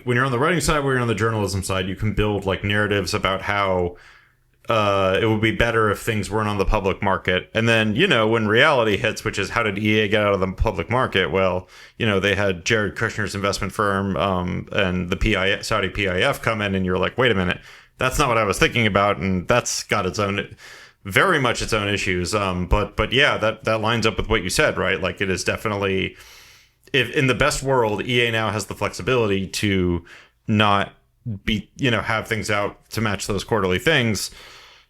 When you're on the writing side, when you're on the journalism side, you can build like narratives about how it would be better if things weren't on the public market. And then, when reality hits, which is how did EA get out of the public market? Well, they had Jared Kushner's investment firm and the Saudi PIF come in, and you're like, wait a minute, that's not what I was thinking about. And that's got very much its own issues. But yeah, that lines up with what you said, right? Like it is definitely, if in the best world, EA now has the flexibility to not have things out to match those quarterly things.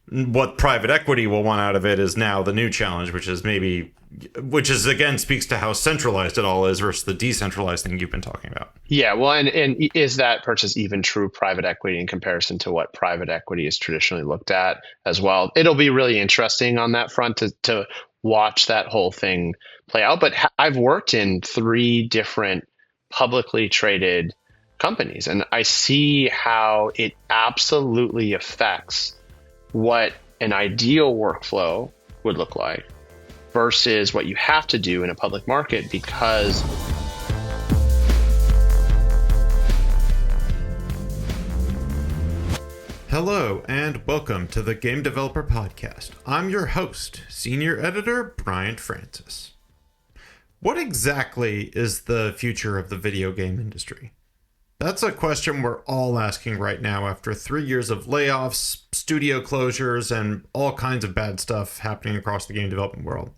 What private equity will want out of it is now the new challenge, which is again speaks to how centralized it all is versus the decentralized thing you've been talking about. Yeah, well, and is that purchase even true private equity in comparison to what private equity is traditionally looked at as well? It'll be really interesting on that front to watch that whole thing play out. But I've worked in three different publicly traded companies, and I see how it absolutely affects what an ideal workflow would look like versus what you have to do in a public market because Hello and welcome to the Game Developer Podcast. I'm your host, Senior Editor Brian Francis. What exactly is the future of the video game industry? That's a question we're all asking right now after 3 years of layoffs, studio closures, and all kinds of bad stuff happening across the game development world.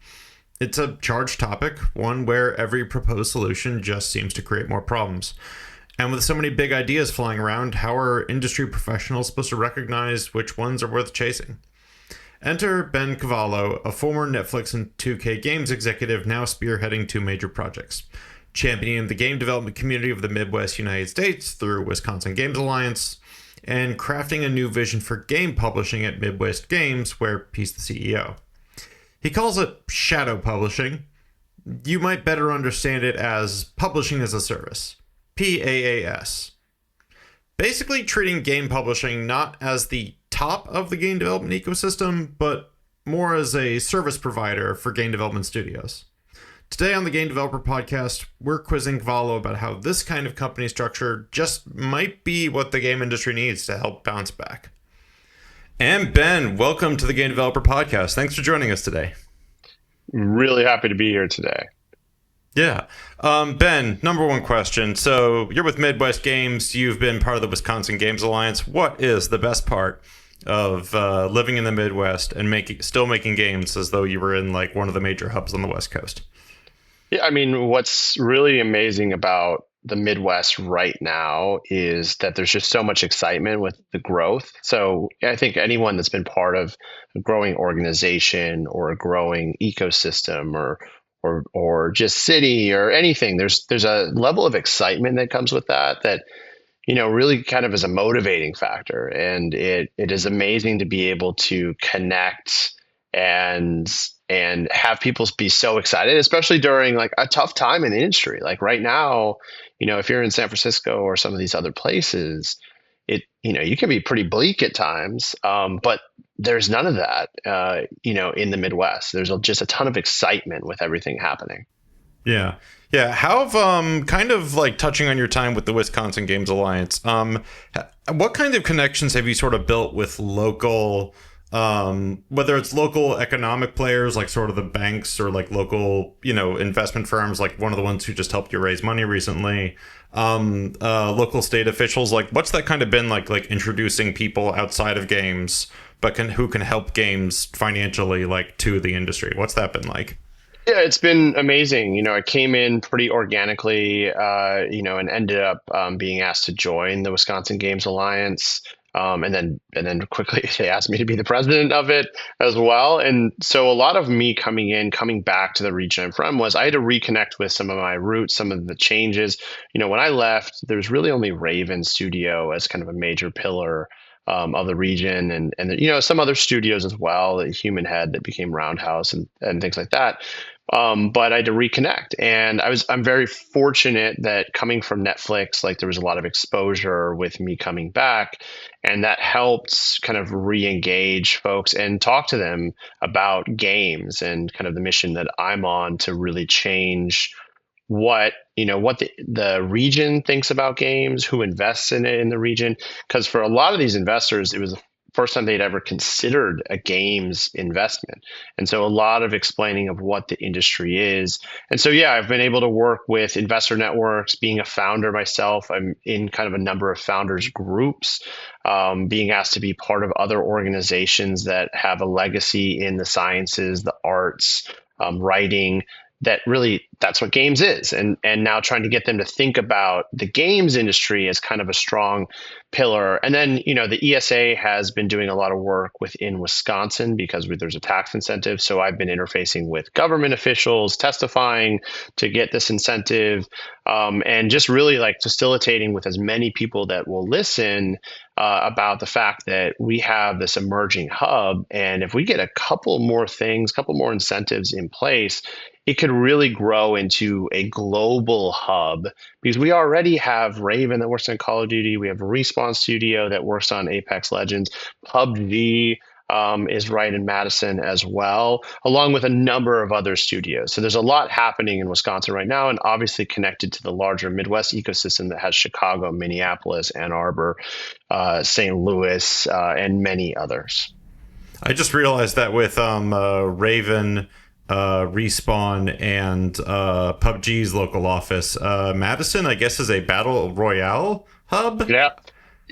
It's a charged topic, one where every proposed solution just seems to create more problems. And with so many big ideas flying around, how are industry professionals supposed to recognize which ones are worth chasing? Enter Ben Kvalo, a former Netflix and 2K Games executive now spearheading two major projects. Championing the game development community of the Midwest United States through Wisconsin Games Alliance, and crafting a new vision for game publishing at Midwest Games, where he's the CEO. He calls it shadow publishing. You might better understand it as publishing as a service, PaaS. Basically treating game publishing not as the top of the game development ecosystem, but more as a service provider for game development studios. Today on the Game Developer Podcast, we're quizzing Kvalo about how this kind of company structure just might be what the game industry needs to help bounce back. And Ben, welcome to the Game Developer Podcast. Thanks for joining us today. really happy to be here today. Yeah. Ben, number one question. So you're with Midwest Games. You've been part of the Wisconsin Games Alliance. What is the best part of living in the Midwest and still making games as though you were in like one of the major hubs on the West Coast? Yeah, I mean, what's really amazing about the Midwest right now is that there's just so much excitement with the growth. So I think anyone that's been part of a growing organization or a growing ecosystem or just city or anything, there's a level of excitement that comes with that really kind of is a motivating factor. And it is amazing to be able to connect and have people be so excited, especially during like a tough time in the industry. Like right now, if you're in San Francisco or some of these other places, you can be pretty bleak at times. But there's none of that, in the Midwest. There's just a ton of excitement with everything happening. Yeah. Yeah. How have, kind of like touching on your time with the Wisconsin Games Alliance, what kind of connections have you sort of built with local, whether it's local economic players, like sort of the banks or like local, investment firms, like one of the ones who just helped you raise money recently, local state officials, like what's that kind of been like introducing people outside of games, but who can help games financially, like to the industry? What's that been like? Yeah, it's been amazing. I came in pretty organically, and ended up being asked to join the Wisconsin Games Alliance. And then quickly they asked me to be the president of it as well. And so a lot of me coming back to the region I'm from was I had to reconnect with some of my roots, some of the changes. When I left, there was really only Raven Studio as kind of a major pillar of the region, and some other studios as well, like Human Head that became Roundhouse and things like that. But I had to reconnect, and I'm very fortunate that coming from Netflix, like there was a lot of exposure with me coming back, and that helped kind of re-engage folks and talk to them about games and kind of the mission that I'm on to really change what what the region thinks about games, who invests in it in the region. Because for a lot of these investors, it was the first time they'd ever considered a games investment, and so a lot of explaining of what the industry is. And so yeah, I've been able to work with investor networks. Being a founder myself, I'm in kind of a number of founders groups, being asked to be part of other organizations that have a legacy in the sciences, the arts, writing, that really that's what games is, and now trying to get them to think about the games industry as kind of a strong pillar. And then the ESA has been doing a lot of work within Wisconsin because there's a tax incentive, so I've been interfacing with government officials testifying to get this incentive, and just really like facilitating with as many people that will listen about the fact that we have this emerging hub, and if we get a couple more things, couple more incentives in place, it could really grow into a global hub, because we already have Raven that works on Call of Duty. We have a Respawn studio that works on Apex Legends. PUBG is right in Madison as well, along with a number of other studios. So there's a lot happening in Wisconsin right now, and obviously connected to the larger Midwest ecosystem that has Chicago, Minneapolis, Ann Arbor, St. Louis, and many others. I just realized that with Raven, Respawn, and PUBG's local office, Madison, I guess, is a battle royale hub. Yeah.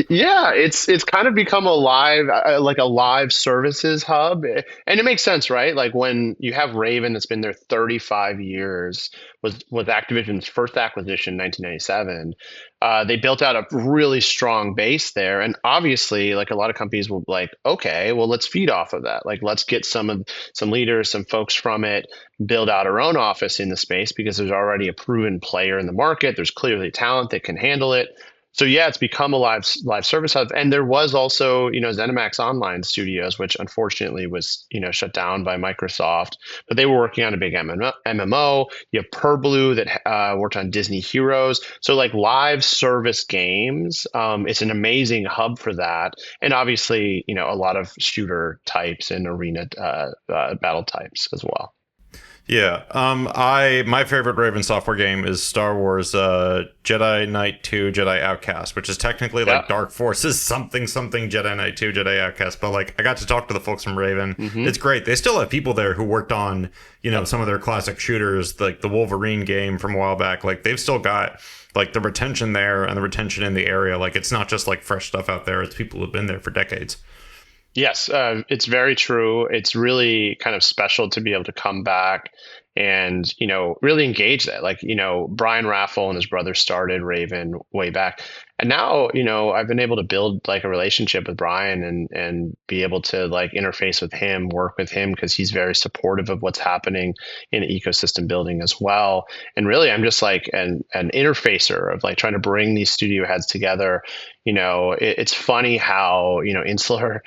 Yeah, it's kind of become a live like a live services hub, and it makes sense, right? Like when you have Raven that's been there 35 years, was Activision's first acquisition in 1997. They built out a really strong base there, and obviously, like a lot of companies will be like, okay, well, let's feed off of that. Like, let's get some leaders, some folks from it, build out our own office in the space because there's already a proven player in the market. There's clearly talent that can handle it. So yeah, it's become a live service hub, and there was also ZeniMax Online Studios, which unfortunately was shut down by Microsoft, but they were working on a big MMO. You have Purblue that worked on Disney Heroes, so like live service games. It's an amazing hub for that, and obviously a lot of shooter types and arena battle types as well. Yeah. My favorite Raven software game is Star Wars Jedi Knight 2 Jedi Outcast, which is technically like Dark Forces something Jedi Knight 2 Jedi Outcast, but like I got to talk to the folks from Raven. Mm-hmm. It's great. They still have people there who worked on, some of their classic shooters, like the Wolverine game from a while back. Like they've still got like the retention there and the retention in the area. Like it's not just like fresh stuff out there. It's people who've been there for decades. Yes, it's very true. It's really kind of special to be able to come back and, really engage that. Like, Brian Raffel and his brother started Raven way back. And now, I've been able to build like a relationship with Brian and be able to like interface with him, work with him, because he's very supportive of what's happening in ecosystem building as well. And really, I'm just like an interfacer of like trying to bring these studio heads together. It's funny how, insular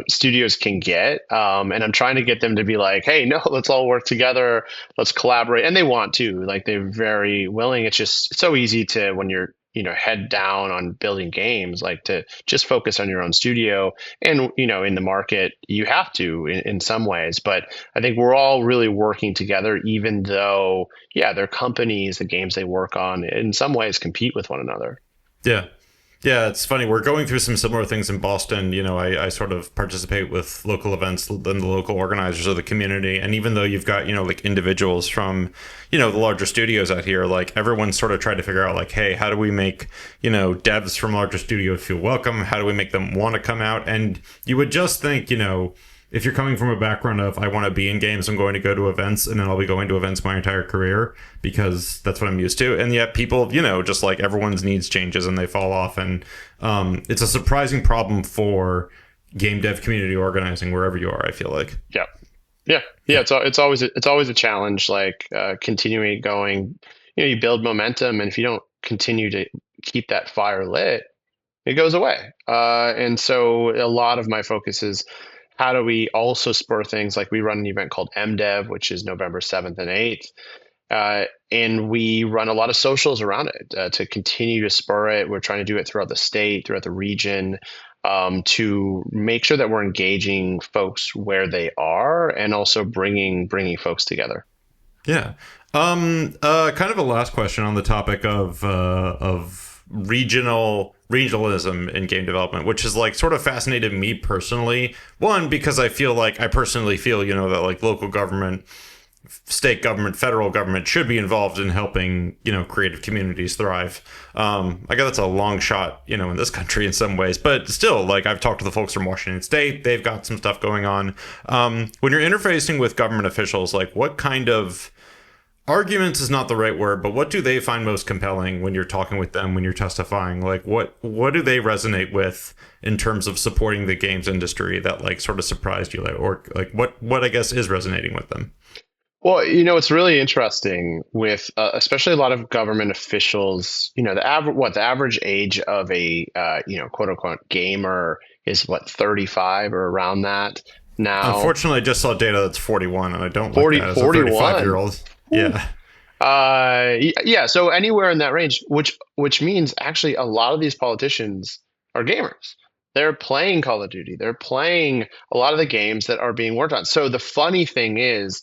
studios can get, and I'm trying to get them to be like, hey, no, let's all work together. Let's collaborate. And they want to, like, they're very willing. It's just so easy to, when you're, head down on building games, like to just focus on your own studio. And, in the market, you have to in some ways. But I think we're all really working together, even though, yeah, they're companies, the games they work on in some ways compete with one another. Yeah. Yeah, it's funny. We're going through some similar things in Boston. I sort of participate with local events and the local organizers of the community. And even though you've got, like individuals from, the larger studios out here, like everyone's sort of trying to figure out like, hey, how do we make, devs from larger studios feel welcome? How do we make them want to come out? And you would just think, if you're coming from a background of I want to be in games, I'm going to go to events, and then I'll be going to events my entire career because that's what I'm used to. And yet people, just like everyone's needs changes and they fall off. And it's a surprising problem for game dev community organizing wherever you are, I feel like. Yeah. It's always a challenge, like continuing going. You build momentum, and if you don't continue to keep that fire lit, it goes away. And so a lot of my focus is, how do we also spur things? Like we run an event called MDev, which is November 7th and 8th. And we run a lot of socials around it to continue to spur it. We're trying to do it throughout the state, throughout the region, to make sure that we're engaging folks where they are and also bringing folks together. Yeah. Kind of a last question on the topic of regionalism in game development, which is like sort of fascinated me personally. One, because I personally feel, that like local government, state government, federal government should be involved in helping, creative communities thrive. I guess that's a long shot, in this country in some ways, but still, like I've talked to the folks from Washington State, they've got some stuff going on. When you're interfacing with government officials, like what kind of arguments is not the right word, but what do they find most compelling when you're talking with them, when you're testifying? Like what do they resonate with in terms of supporting the games industry that like sort of surprised you, like, or like what I guess is resonating with them? Well, it's really interesting with especially a lot of government officials. The average age of a quote unquote gamer is what, 35 or around that now. Unfortunately, I just saw data that's 41, and I don't like 40, that as a 35 year 41. old. Yeah. Yeah, so anywhere in that range, which means actually a lot of these politicians are gamers. They're playing Call of Duty. They're playing a lot of the games that are being worked on. So the funny thing is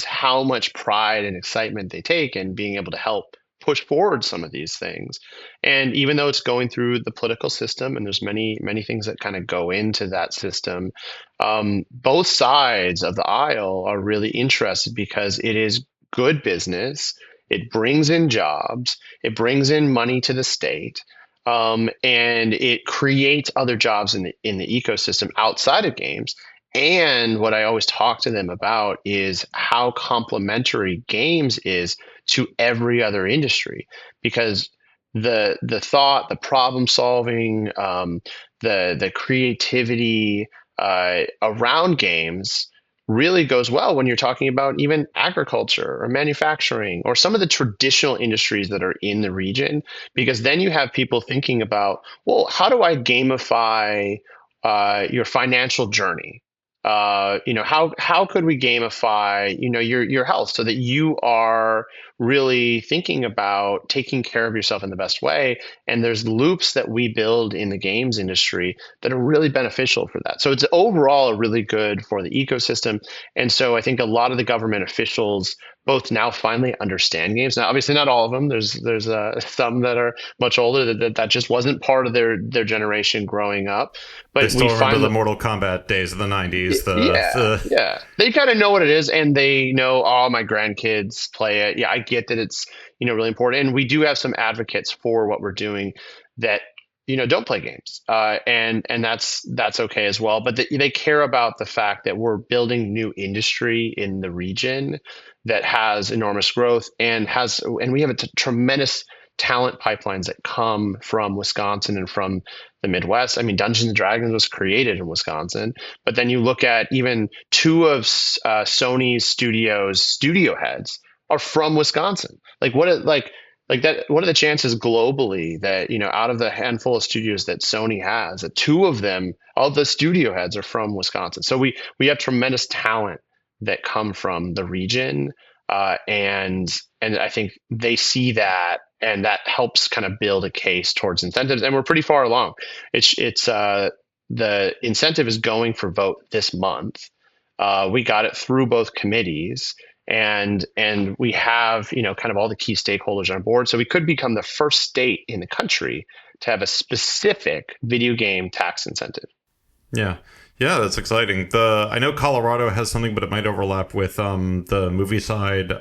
how much pride and excitement they take in being able to help push forward some of these things. And even though it's going through the political system, and there's many things that kind of go into that system, both sides of the aisle are really interested because it is good business. It brings in jobs. It brings in money to the state, and it creates other jobs in the ecosystem outside of games. And what I always talk to them about is how complementary games is to every other industry, because the thought, the problem solving, the creativity around games really goes well when you're talking about even agriculture or manufacturing or some of the traditional industries that are in the region, because then you have people thinking about, well, how do I gamify your financial journey? How could we gamify, your health so that you are really thinking about taking care of yourself in the best way? And there's loops that we build in the games industry that are really beneficial for that. So it's overall really good for the ecosystem. And so I think a lot of the government officials both now finally understand games. Now, obviously, not all of them. There's some that are much older that just wasn't part of their generation growing up. They But we still remember the finally, Mortal Kombat days of the 90s. The yeah. They kind of know what it is, and they know, oh, my grandkids play it. Yeah, I get that it's, really important. And we do have some advocates for what we're doing that, don't play games. And that's okay as well. But they care about the fact that we're building new industry in the region that has enormous growth and we have tremendous talent pipelines that come from Wisconsin and from the Midwest. I mean, Dungeons and Dragons was created in Wisconsin, but then you look at even two of Sony's studio heads are from Wisconsin. Like that, what are the chances globally that, out of the handful of studios that Sony has, that two of them, all the studio heads are from Wisconsin? So we have tremendous talent that come from the region, and I think they see that, and that helps kind of build a case towards incentives. And we're pretty far along. It's the incentive is going for vote this month. We got it through both committees, and we have, kind of all the key stakeholders on board. So we could become the first state in the country to have a specific video game tax incentive. Yeah. Yeah, that's exciting. I know Colorado has something, but it might overlap with the movie side.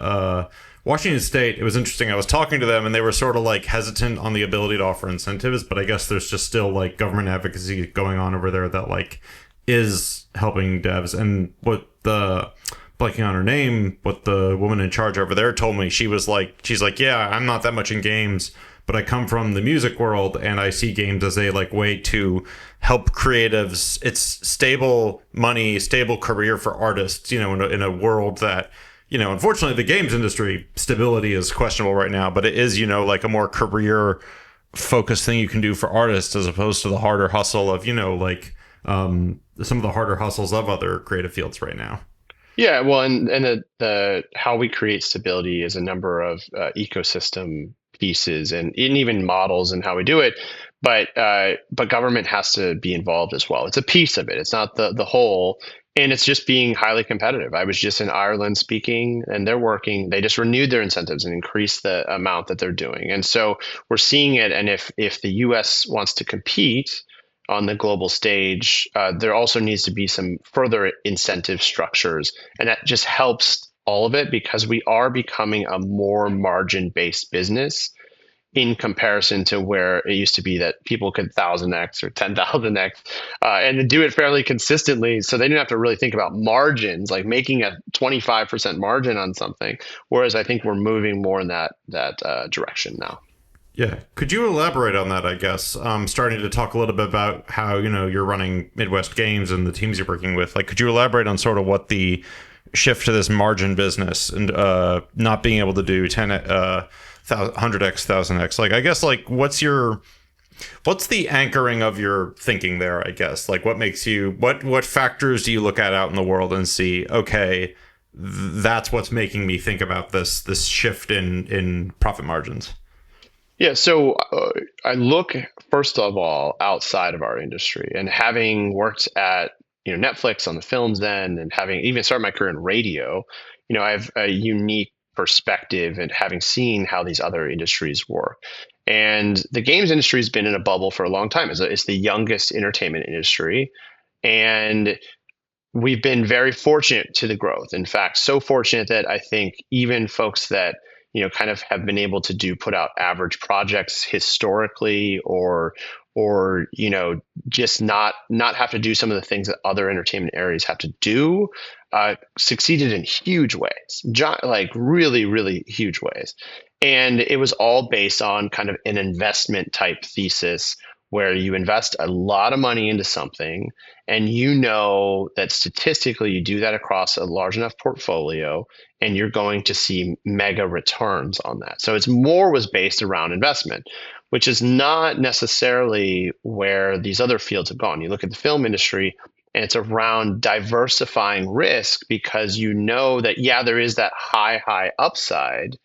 Washington State, it was interesting. I was talking to them, and they were sort of like hesitant on the ability to offer incentives, but I guess there's just still like government advocacy going on over there that like is helping devs. And what the blanking on her name, what the woman in charge over there told me, she's like, yeah, I'm not that much in games, but I come from the music world, and I see games as a like way to help creatives. It's stable money, stable career for artists, in a world that, unfortunately the games industry stability is questionable right now, but it is, like a more career focused thing you can do for artists as opposed to the harder hustle of, some of the harder hustles of other creative fields right now. Yeah, well, and the how we create stability is a number of ecosystem pieces and even models and how we do it, but government has to be involved as well. It's a piece of it. It's not the whole. And it's just being highly competitive. I was just in Ireland speaking, and they just renewed their incentives and increased the amount that they're doing. And so we're seeing it. And if the US wants to compete on the global stage, there also needs to be some further incentive structures. And that just helps all of it because we are becoming a more margin based business in comparison to where it used to be that people could 1000x or 10,000x and do it fairly consistently. So they didn't have to really think about margins, like making a 25% margin on something. Whereas I think we're moving more in that direction now. Yeah. Could you elaborate on that, I guess? Starting to talk a little bit about how, you're running Midwest Games and the teams you're working with. Like, could you elaborate on sort of what the shift to this margin business and not being able to do 100x, 1000x? Like, I guess, like, what's the anchoring of your thinking there, I guess? Like, what makes you, what factors do you look at out in the world and see, okay, that's what's making me think about this shift in profit margins? Yeah, so I look first of all outside of our industry, and having worked at Netflix on the films end, and having even started my career in radio, I have a unique perspective and having seen how these other industries work. And the games industry has been in a bubble for a long time. It's the youngest entertainment industry, and we've been very fortunate to the growth. In fact, so fortunate that I think even folks that kind of have been able to put out average projects historically, or just not have to do some of the things that other entertainment areas have to do, succeeded in huge ways, like really, really huge ways. And it was all based on kind of an investment type thesis where you invest a lot of money into something, and that statistically you do that across a large enough portfolio, and you're going to see mega returns on that. So was based around investment, which is not necessarily where these other fields have gone. You look at the film industry, and it's around diversifying risk because that, yeah, there is that high upside,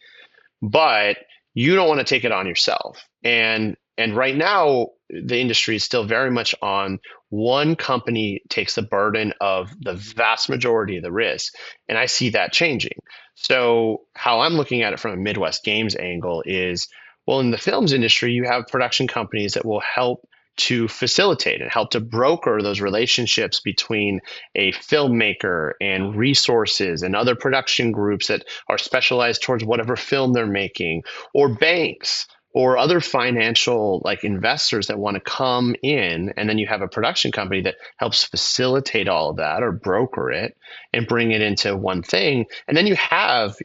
but you don't want to take it on yourself. And right now, the industry is still very much on one company takes the burden of the vast majority of the risk. And I see that changing. So how I'm looking at it from a Midwest Games angle is, well, in the films industry, you have production companies that will help to facilitate and help to broker those relationships between a filmmaker and resources and other production groups that are specialized towards whatever film they're making, or banks or other financial like investors that want to come in. And then you have a production company that helps facilitate all of that or broker it and bring it into one thing. And then you have,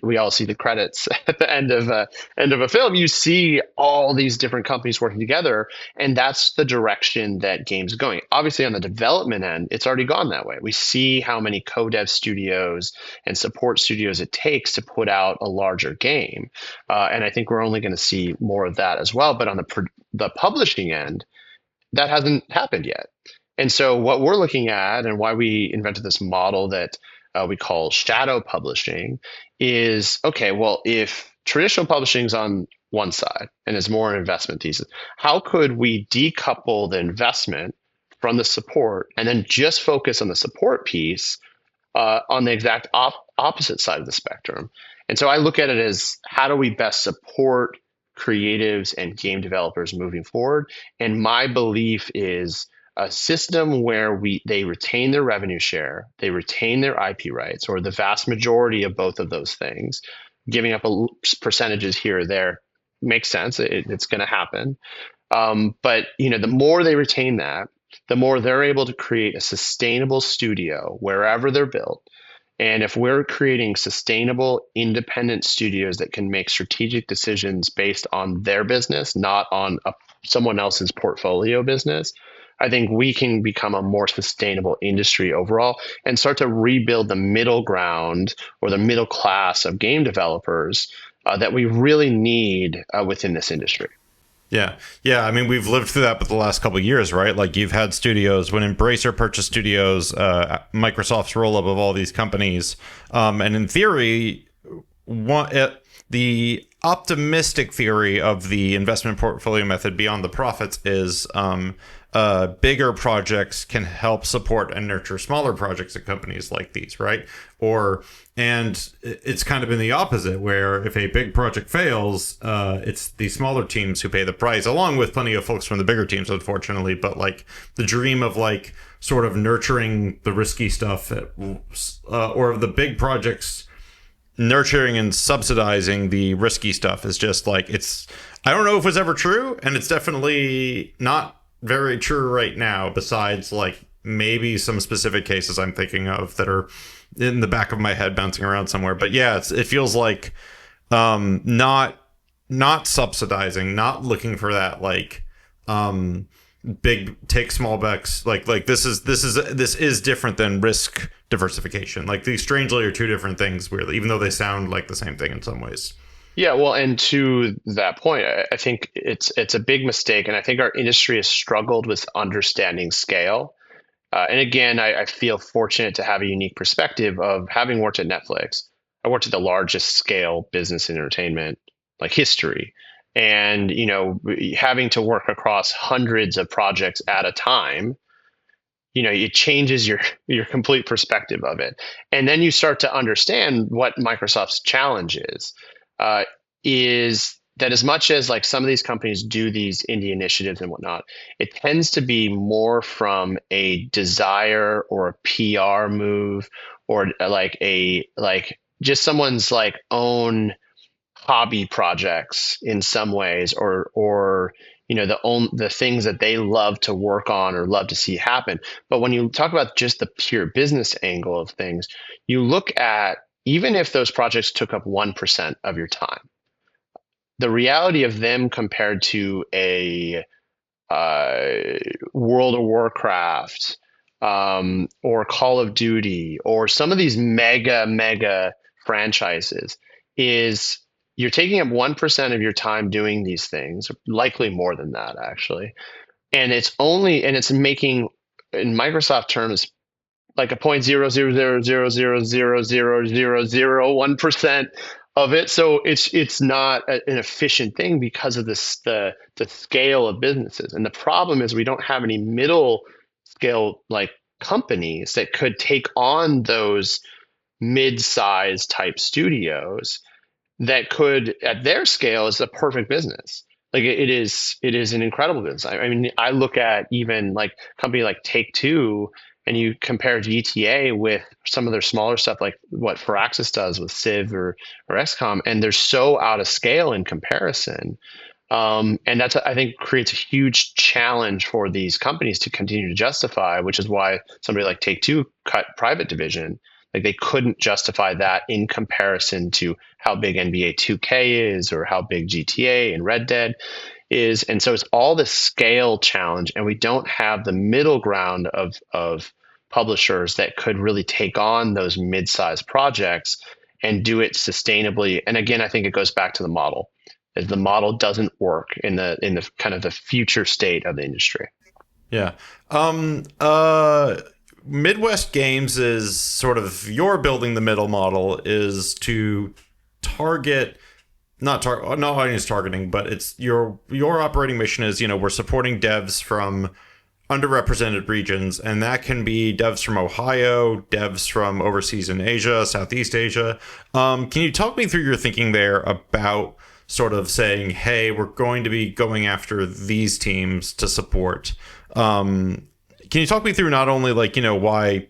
we all see the credits at the end of a film. You see all these different companies working together, and that's the direction that games is going. Obviously, on the development end, it's already gone that way. We see how many co-dev studios and support studios it takes to put out a larger game, and I think we're only going to see more of that as well. But on the publishing end, that hasn't happened yet. And so what we're looking at, and why we invented this model that we call shadow publishing, is, okay, well, if traditional publishing is on one side and is more an investment thesis, how could we decouple the investment from the support and then just focus on the support piece on the exact opposite side of the spectrum? And so I look at it as, how do we best support creatives and game developers moving forward? And my belief is a system where they retain their revenue share, they retain their IP rights, or the vast majority of both of those things. Giving up percentages here or there makes sense. It's going to happen. But the more they retain that, the more they're able to create a sustainable studio wherever they're built. And if we're creating sustainable, independent studios that can make strategic decisions based on their business, not on someone else's portfolio business, I think we can become a more sustainable industry overall and start to rebuild the middle ground or the middle class of game developers that we really need within this industry. Yeah. Yeah. I mean, we've lived through that for the last couple of years, right? Like, you've had studios when Embracer purchased studios, Microsoft's roll up of all these companies. And in theory, the optimistic theory of the investment portfolio method beyond the profits is bigger projects can help support and nurture smaller projects at companies like these, right? Or and it's kind of been the opposite, where if a big project fails, it's the smaller teams who pay the price, along with plenty of folks from the bigger teams, unfortunately. But like the dream of like sort of nurturing the risky stuff, or the big projects nurturing and subsidizing the risky stuff is just like it's. I don't know if it was ever true, and it's definitely not very true right now, besides like maybe some specific cases I'm thinking of that are in the back of my head bouncing around somewhere. But yeah, it feels like not subsidizing, not looking for that like big take small bets. Like this is different than risk diversification. Like these strangely are two different things, weirdly, even though they sound like the same thing in some ways. Yeah, well, and to that point, I think it's a big mistake, and I think our industry has struggled with understanding scale. And again, I feel fortunate to have a unique perspective of having worked at Netflix. I worked at the largest scale business in entertainment, like history, and having to work across hundreds of projects at a time. It changes your complete perspective of it, and then you start to understand what Microsoft's challenge uh, is that as much as like some of these companies do these indie initiatives and whatnot, it tends to be more from a desire or a PR move, or like just someone's like own hobby projects in some ways, or the things that they love to work on or love to see happen. But when you talk about just the pure business angle of things, you look at, even if those projects took up 1% of your time, the reality of them compared to a World of Warcraft, or Call of Duty, or some of these mega franchises, is you're taking up 1% of your time doing these things, likely more than that actually, and it's making, in Microsoft terms, like a 0.00000000001% of it. So it's not an efficient thing because of the scale of businesses. And the problem is we don't have any middle scale like companies that could take on those mid-size type studios that could, at their scale, is a perfect business. Like it is an incredible business. I mean, I look at even like a company like Take Two, and you compare GTA with some of their smaller stuff, like what Firaxis does with Civ or XCOM, and they're so out of scale in comparison. And that's, I think, creates a huge challenge for these companies to continue to justify, which is why somebody like Take Two cut private division. Like they couldn't justify that in comparison to how big NBA 2K is, or how big GTA and Red Dead is. And so it's all the scale challenge, and we don't have the middle ground of publishers that could really take on those mid-sized projects and do it sustainably. And again, I think it goes back to the model. As the model doesn't work in the kind of the future state of the industry. Yeah. Midwest Games is sort of, you're building the middle model is to target, not audience targeting, but it's your operating mission is, we're supporting devs from underrepresented regions, and that can be devs from Ohio, devs from overseas in Asia, Southeast Asia. Can you talk me through your thinking there about sort of saying, hey, we're going to be going after these teams to support? Can you talk me through not only like, why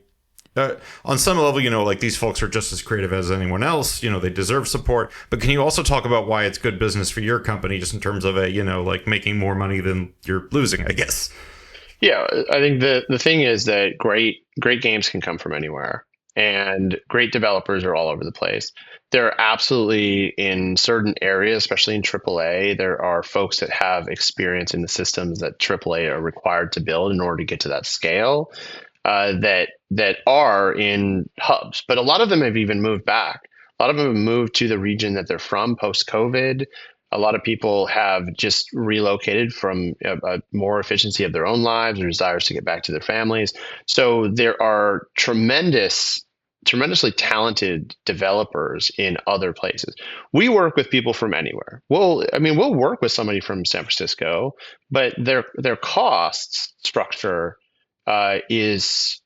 on some level, like these folks are just as creative as anyone else, they deserve support, but can you also talk about why it's good business for your company, just in terms of like making more money than you're losing, I guess? Yeah, I think the thing is that great games can come from anywhere, and great developers are all over the place. There are absolutely, in certain areas, especially in AAA, there are folks that have experience in the systems that AAA are required to build in order to get to that scale, that are in hubs. But a lot of them have even moved back. A lot of them have moved to the region that they're from post-COVID. A lot of people have just relocated from a more efficiency of their own lives or desires to get back to their families. So there are tremendous tremendously talented developers in other places. We work with people from anywhere. We'll work with somebody from San Francisco, but their cost structure is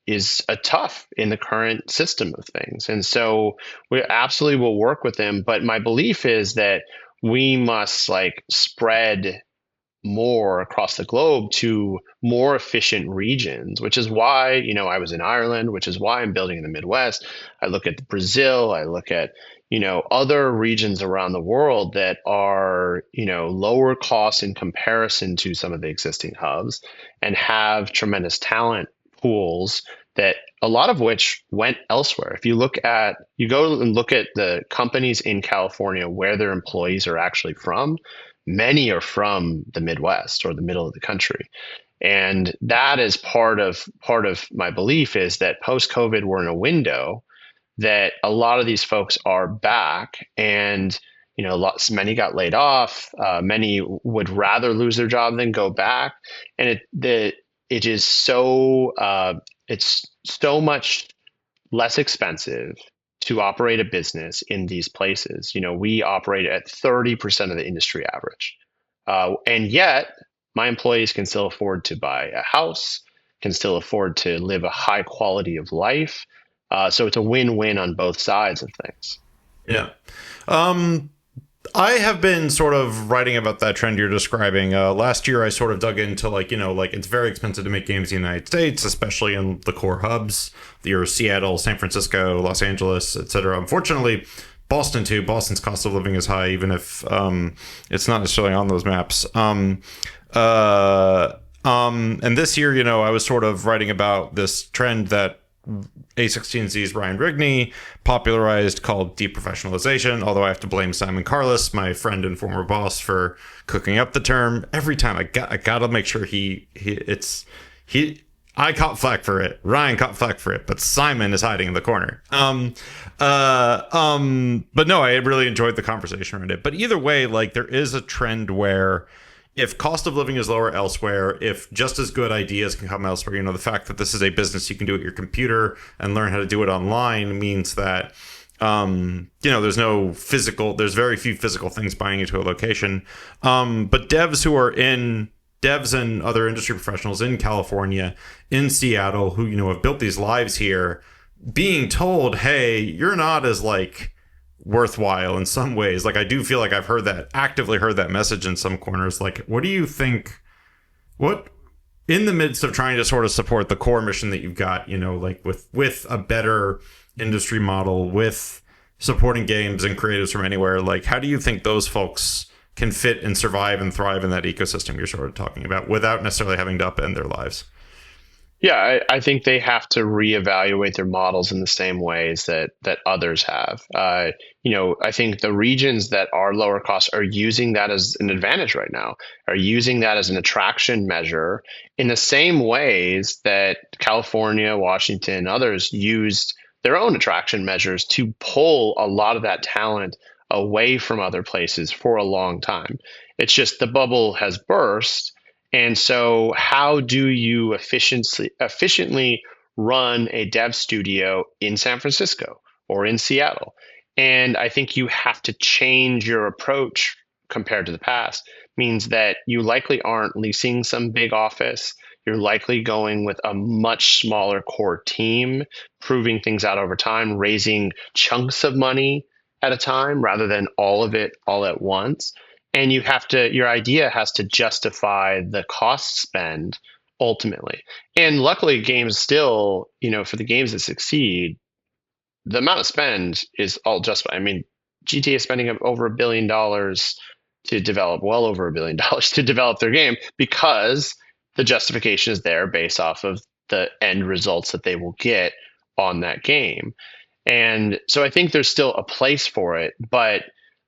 a tough in the current system of things. And so we absolutely will work with them. But my belief is that we must like spread more across the globe to more efficient regions, which is why, I was in Ireland, which is why I'm building in the Midwest. I look at Brazil, I look at, other regions around the world that are, lower cost in comparison to some of the existing hubs and have tremendous talent pools that a lot of which went elsewhere. If you go and look at the companies in California where their employees are actually from, many are from the Midwest or the middle of the country. And that is part of my belief is that post COVID we're in a window that a lot of these folks are back, and many got laid off. Many would rather lose their job than go back, and it is it's so much less expensive to operate a business in these places. We operate at 30% of the industry average. And yet, my employees can still afford to buy a house, can still afford to live a high quality of life. So it's a win-win on both sides of things. Yeah. Um, I have been sort of writing about that trend you're describing. Last year, I sort of dug into like it's very expensive to make games in the United States, especially in the core hubs, your Seattle, San Francisco, Los Angeles, etc. Unfortunately, Boston too. Boston's cost of living is high, even if it's not necessarily on those maps. And this year, I was sort of writing about this trend that A16Z's Ryan Rigney popularized called deprofessionalization, although I have to blame Simon Carless, my friend and former boss, for cooking up the term. Every time I gotta make sure I caught flack for it, Ryan caught flack for it, but Simon is hiding in the corner. But no, I really enjoyed the conversation around it. But either way, like there is a trend where if cost of living is lower elsewhere, if just as good ideas can come elsewhere, the fact that this is a business you can do at your computer and learn how to do it online means that, there's very few physical things buying you to a location. But devs and other industry professionals in California, in Seattle, who, have built these lives here, being told, hey, you're not as like worthwhile in some ways. Like I do feel like I've actively heard that message in some corners. Like, what do you think, what in the midst of trying to sort of support the core mission that you've got, like with a better industry model, with supporting games and creatives from anywhere, like how do you think those folks can fit and survive and thrive in that ecosystem you're sort of talking about without necessarily having to upend their lives? Yeah, I think they have to reevaluate their models in the same ways that others have. I think the regions that are lower cost are using that as an advantage right now, are using that as an attraction measure in the same ways that California, Washington, others used their own attraction measures to pull a lot of that talent away from other places for a long time. It's just the bubble has burst. And so how do you efficiently run a dev studio in San Francisco or in Seattle? And I think you have to change your approach compared to the past. Means that you likely aren't leasing some big office. You're likely going with a much smaller core team, proving things out over time, raising chunks of money at a time rather than all of it all at once. And your idea has to justify the cost spend ultimately. And luckily games still, for the games that succeed, the amount of spend is all justified. I mean, GTA is spending over $1 billion to develop, well over $1 billion to develop their game because the justification is there based off of the end results that they will get on that game. And so I think there's still a place for it, but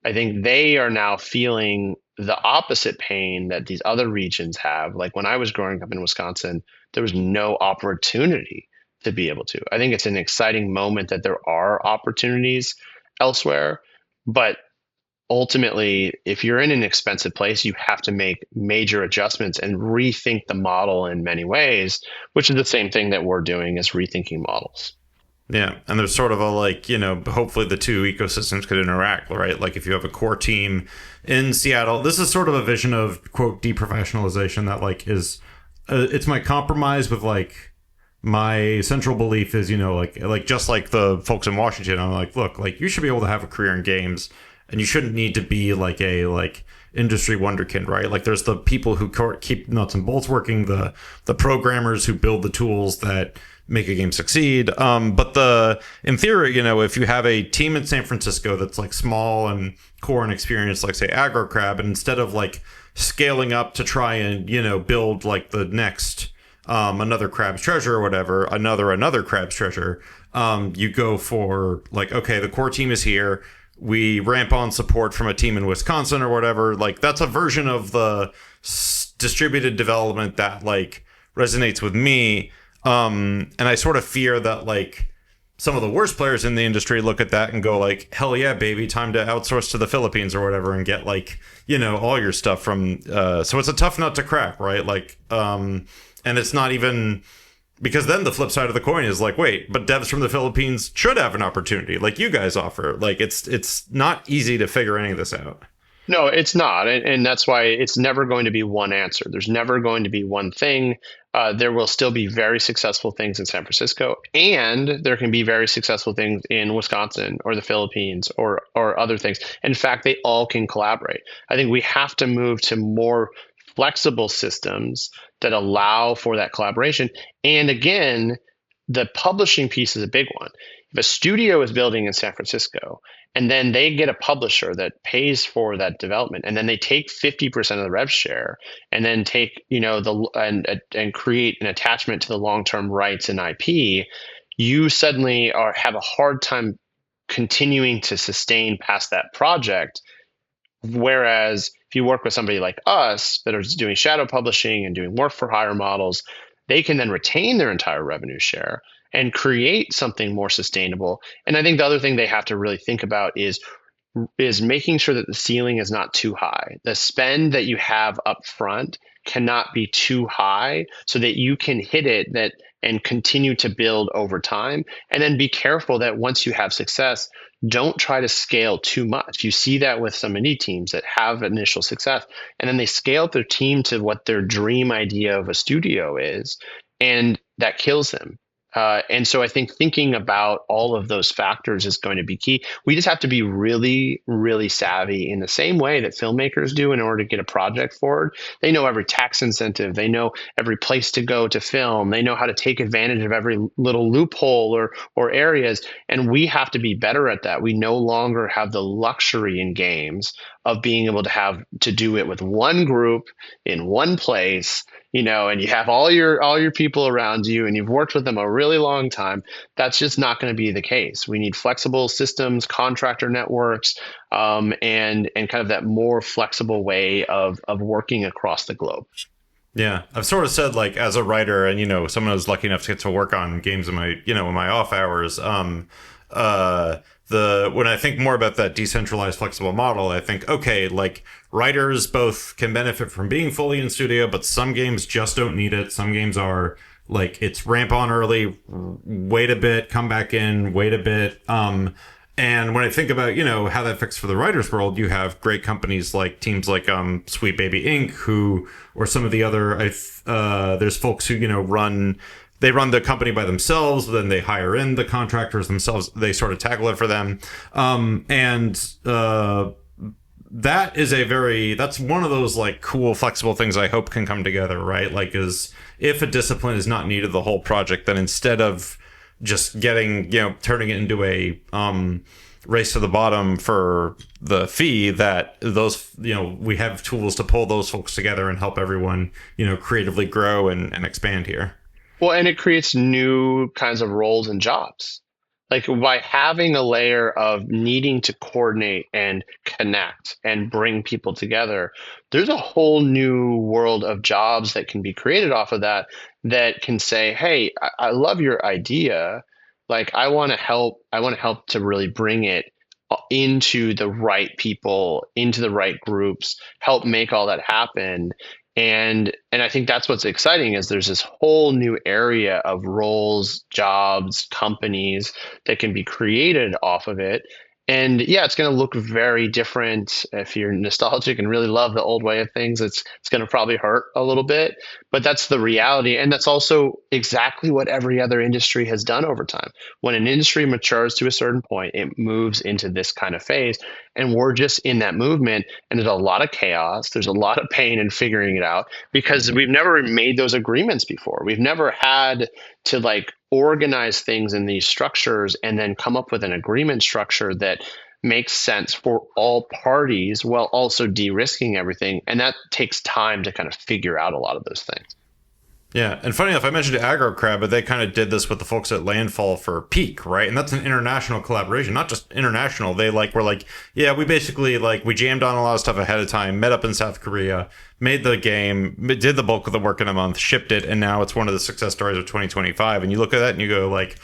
I think they are now feeling the opposite pain that these other regions have. Like when I was growing up in Wisconsin, there was no opportunity to be able to. I think it's an exciting moment that there are opportunities elsewhere, but ultimately, if you're in an expensive place, you have to make major adjustments and rethink the model in many ways, which is the same thing that we're doing is rethinking models. Yeah, and there's sort of a like, hopefully the two ecosystems could interact, right? Like if you have a core team in Seattle, this is sort of a vision of quote deprofessionalization that like is it's my compromise with like my central belief is, like just like the folks in Washington, I'm like, look, like you should be able to have a career in games and you shouldn't need to be like a like industry wonderkind, right? Like there's the people who keep nuts and bolts working, the programmers who build the tools that make a game succeed. But in theory, if you have a team in San Francisco that's like small and core and experienced, like say AgroCrab, and instead of like scaling up to try and build like the next another crab's treasure or whatever, another crab's treasure, you go for like, okay, the core team is here, we ramp on support from a team in Wisconsin or whatever. Like that's a version of the distributed development that like resonates with me. And I sort of fear that like some of the worst players in the industry look at that and go like, hell yeah, baby, time to outsource to the Philippines or whatever and get like, all your stuff from, so it's a tough nut to crack, right? Like, and it's not even, because then the flip side of the coin is like, wait, but devs from the Philippines should have an opportunity like you guys offer. Like it's not easy to figure any of this out. No, it's not. And that's why it's never going to be one answer. There's never going to be one thing. There will still be very successful things in San Francisco, and there can be very successful things in Wisconsin or the Philippines or other things. In fact, they all can collaborate. I think we have to move to more flexible systems that allow for that collaboration. And again, the publishing piece is a big one. If a studio is building in San Francisco and then they get a publisher that pays for that development, and then they take 50% of the rev share and then take, and create an attachment to the long-term rights and IP, you suddenly have a hard time continuing to sustain past that project. Whereas if you work with somebody like us that are doing shadow publishing and doing work for hire models, they can then retain their entire revenue share and create something more sustainable. And I think the other thing they have to really think about is making sure that the ceiling is not too high. The spend that you have up front cannot be too high so that you can hit it and continue to build over time. And then be careful that once you have success, don't try to scale too much. You see that with some indie teams that have initial success, and then they scale up their team to what their dream idea of a studio is, and that kills them. And so I think thinking about all of those factors is going to be key. We just have to be really, really savvy in the same way that filmmakers do in order to get a project forward. They know every tax incentive. They know every place to go to film. They know how to take advantage of every little loophole or areas. And we have to be better at that. We no longer have the luxury in games of being able to do it with one group in one place, and you have all your people around you and you've worked with them a really long time. That's just not going to be the case. We need flexible systems, contractor networks, and kind of that more flexible way of working across the globe. Yeah, I've sort of said like as a writer and someone who's lucky enough to get to work on games in my in my off hours. When I think more about that decentralized flexible model, I think, okay, like writers both can benefit from being fully in studio, but some games just don't need it. Some games are like, it's ramp on early, wait a bit, come back in, wait a bit. And when I think about, how that fits for the writers world, you have great companies like teams like Sweet Baby Inc., or some of the other, there's folks who, they run the company by themselves, then they hire in the contractors themselves, they sort of tackle it for them. That is that's one of those like cool, flexible things I hope can come together, right? Like is if a discipline is not needed the whole project, then instead of just getting, turning it into a race to the bottom for the fee, that those, we have tools to pull those folks together and help everyone, creatively grow and expand here. Well, and it creates new kinds of roles and jobs. Like by having a layer of needing to coordinate and connect and bring people together, there's a whole new world of jobs that can be created off of that can say, hey, I love your idea. Like I want to help to really bring it into the right people, into the right groups, help make all that happen. And I think that's what's exciting is there's this whole new area of roles, jobs, companies that can be created off of it. And yeah, it's going to look very different. If you're nostalgic and really love the old way of things, it's going to probably hurt a little bit, but that's the reality. And that's also exactly what every other industry has done over time. When an industry matures to a certain point, it moves into this kind of phase. And we're just in that movement. And there's a lot of chaos. There's a lot of pain in figuring it out because we've never made those agreements before. We've never had to like organize things in these structures and then come up with an agreement structure that makes sense for all parties while also de-risking everything. And that takes time to kind of figure out a lot of those things. Yeah, and funny enough, I mentioned Aggro Crab, but they kind of did this with the folks at Landfall for Peak, right? And that's an international collaboration, not just international. They like were like, yeah, we basically like we jammed on a lot of stuff ahead of time, met up in South Korea, made the game, did the bulk of the work in a month, shipped it, and now it's one of the success stories of 2025. And you look at that and you go like,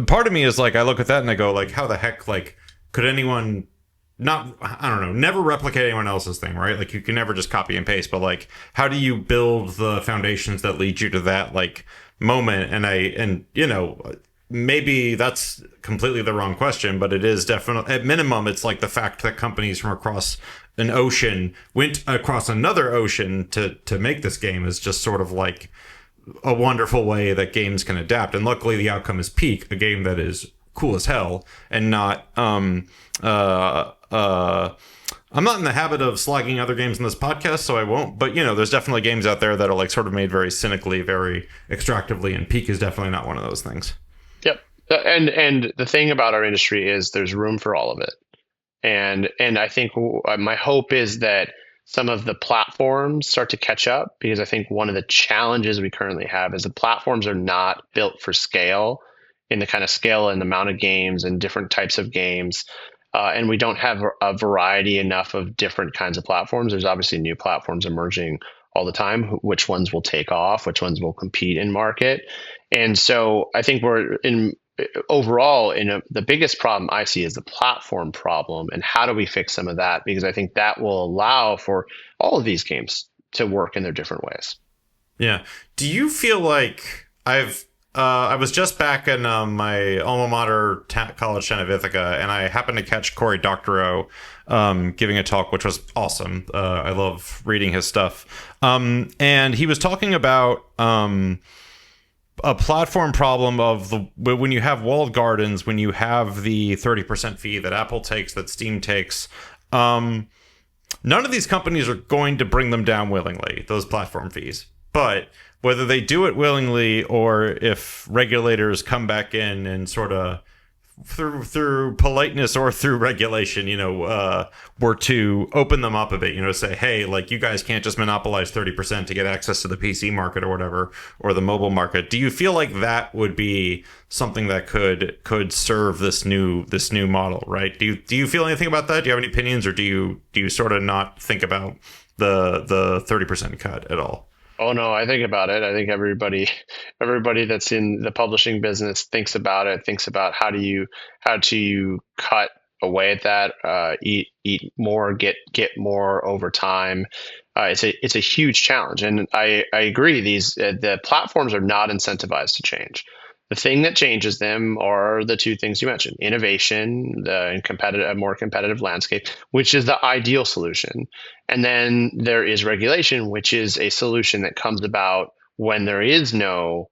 part of me is like, I look at that and I go like, how the heck like could anyone not, I don't know, never replicate anyone else's thing, right? Like you can never just copy and paste, but like how do you build the foundations that lead you to that like moment? And you know, maybe that's completely the wrong question, but it is definitely at minimum it's like the fact that companies from across an ocean went across another ocean to make this game is just sort of like a wonderful way that games can adapt. And luckily the outcome is Peak, a game that is cool as hell and not I'm not in the habit of slagging other games in this podcast, so I won't. But, you know, there's definitely games out there that are like sort of made very cynically, very extractively, and Peak is definitely not one of those things. Yep. And the thing about our industry is there's room for all of it. And I think my hope is that some of the platforms start to catch up because I think one of the challenges we currently have is the platforms are not built for scale in the kind of scale and amount of games and different types of games. And we don't have a variety enough of different kinds of platforms. There's obviously new platforms emerging all the time, which ones will take off, which ones will compete in market. And so I think we're in overall the biggest problem I see is the platform problem and how do we fix some of that? Because I think that will allow for all of these games to work in their different ways. Yeah. Do you feel like I was just back in my alma mater college town of Ithaca, and I happened to catch Cory Doctorow giving a talk, which was awesome. I love reading his stuff. And he was talking about a platform problem of when you have walled gardens, when you have the 30% fee that Apple takes, that Steam takes, none of these companies are going to bring them down willingly, those platform fees. But whether they do it willingly or if regulators come back in and sort of through politeness or through regulation, you know, were to open them up a bit, you know, say, hey, like you guys can't just monopolize 30% to get access to the PC market or whatever, or the mobile market. Do you feel like that would be something that could serve this new model, right? Do you feel anything about that? Do you have any opinions, or do you sort of not think about the 30% cut at all? Oh no, I think about it. I think everybody that's in the publishing business thinks about it, thinks about how do you cut away at that, eat more, get more over time. It's a huge challenge, and I agree. The platforms are not incentivized to change. The thing that changes them are the two things you mentioned: innovation, a more competitive landscape, which is the ideal solution, and then there is regulation, which is a solution that comes about when there is no,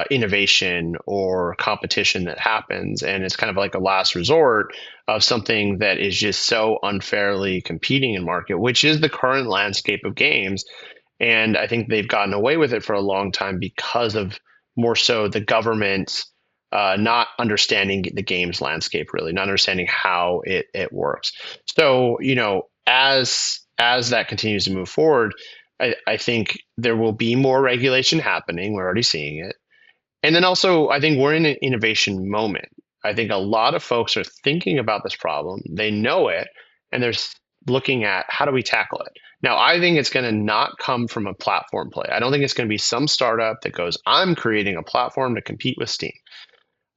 innovation or competition that happens, and it's kind of like a last resort of something that is just so unfairly competing in market, which is the current landscape of games. And I think they've gotten away with it for a long time because of more so the government not understanding the games landscape, really, not understanding how it works. So, as that continues to move forward, I think there will be more regulation happening. We're already seeing it. And then also, I think we're in an innovation moment. I think a lot of folks are thinking about this problem. They know it, and they're looking at how do we tackle it. Now, I think it's going to not come from a platform play. I don't think it's going to be some startup that goes, I'm creating a platform to compete with Steam.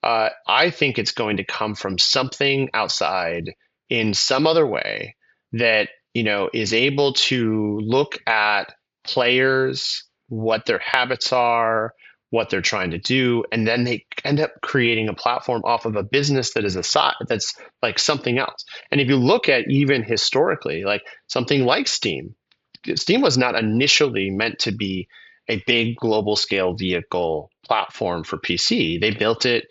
I think it's going to come from something outside in some other way that, is able to look at players, what their habits are, what they're trying to do, and then they end up creating a platform off of a business that is a side that's like something else. And if you look at even historically, like something like Steam was not initially meant to be a big global scale vehicle platform for PC. They built it,